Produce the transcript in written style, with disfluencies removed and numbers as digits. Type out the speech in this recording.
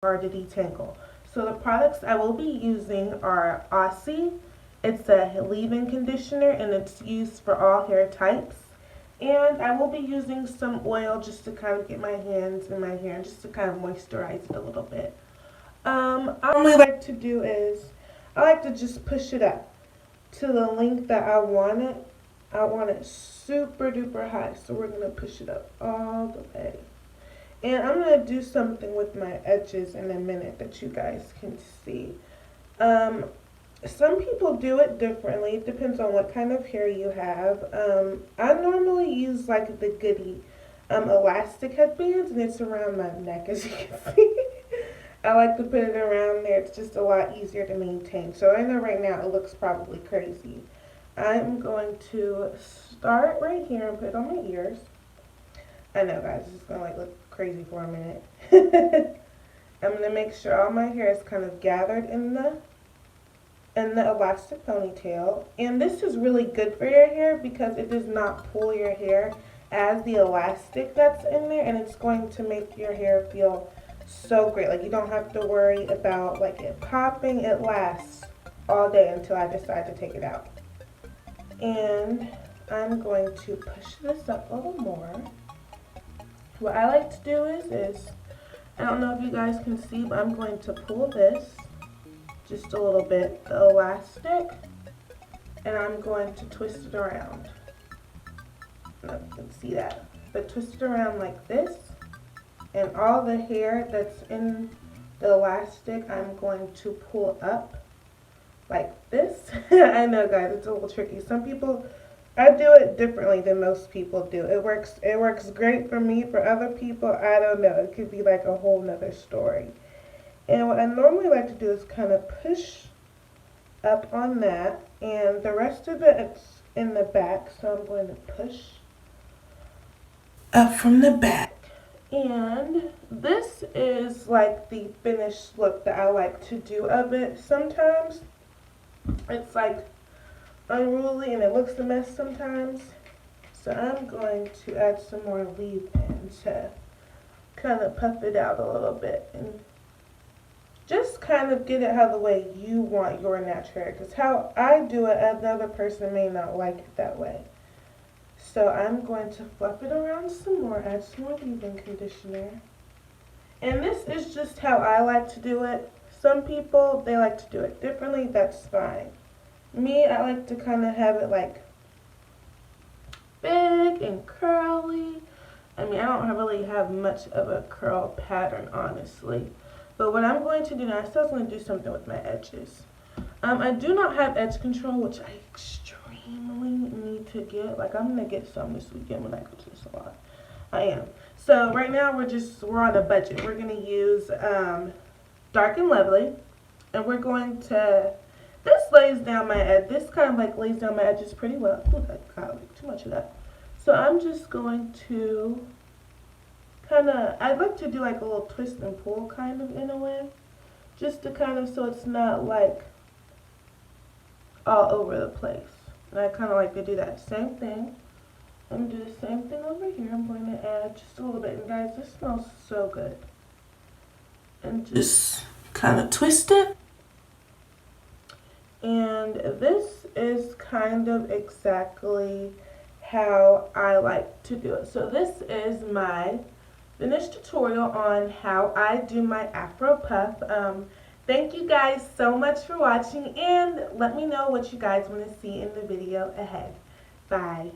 hard to detangle. So the products I will be using are Aussie. It's a leave-in conditioner and it's used for all hair types. And I will be using some oil just to kind of get my hands in my hair and just to kind of moisturize it a little bit. I normally like to do is I like to just push it up to the length that I want it. I want it super duper high, so we're going to push it up all the way. And I'm going to do something with my edges in a minute that you guys can see. Some people do it differently. It depends on what kind of hair you have. I normally use like the Goody elastic headbands, and it's around my neck, as you can see. I like to put it around there. It's just a lot easier to maintain. So I know right now it looks probably crazy. I'm going to start right here and put it on my ears. I know, guys, it's going to like look crazy for a minute. I'm going to make sure all my hair is kind of gathered in the elastic ponytail. And this is really good for your hair because it does not pull your hair as the elastic that's in there, and it's going to make your hair feel so great. Like, you don't have to worry about like it popping. It lasts all day until I decide to take it out. And I'm going to push this up a little more. What I like to do is I don't know if you guys can see, but I'm going to pull this just a little bit, the elastic, and I'm going to twist it around. No, you can see that. But twist it around like this, and all the hair that's in the elastic, I'm going to pull up like this. I know, guys, it's a little tricky. Some people, I do it differently than most people do. It works great for me. For other people, I don't know. It could be like a whole nother story. And what I normally like to do is kind of push up on that, and the rest of it's in the back, so I'm going to push up from the back. And this is like the finished look that I like to do of it. Sometimes it's like unruly and it looks a mess sometimes. So I'm going to add some more leave-in to kind of puff it out a little bit and just kind of get it how the way you want your natural hair. Because how I do it, another person may not like it that way. So I'm going to fluff it around some more, add some more leave-in conditioner. And this is just how I like to do it. Some people, they like to do it differently. That's fine. Me, I like to kind of have it like big and curly. I mean, I don't really have much of a curl pattern, honestly. But what I'm going to do now, I still going to do something with my edges. I do not have edge control, which I extremely need to get. Like, I'm going to get some this weekend when I go to the salon. I am. So right now we're on a budget. We're going to use Dark and Lovely. And we're going to, this lays down my edge. This kind of like lays down my edges pretty well. Ooh, I got like too much of that. So I'm just going to I'd like to do like a little twist and pull kind of in a way. Just to kind of, so it's not like all over the place. And I kind of like to do that same thing. I'm going to do the same thing over here. I'm going to add just a little bit. And guys, this smells so good. And just kind of twist it. And this is kind of exactly how I like to do it. So this is my finished tutorial on how I do my Afro puff. Thank you guys so much for watching, and let me know what you guys want to see in the video ahead. Bye.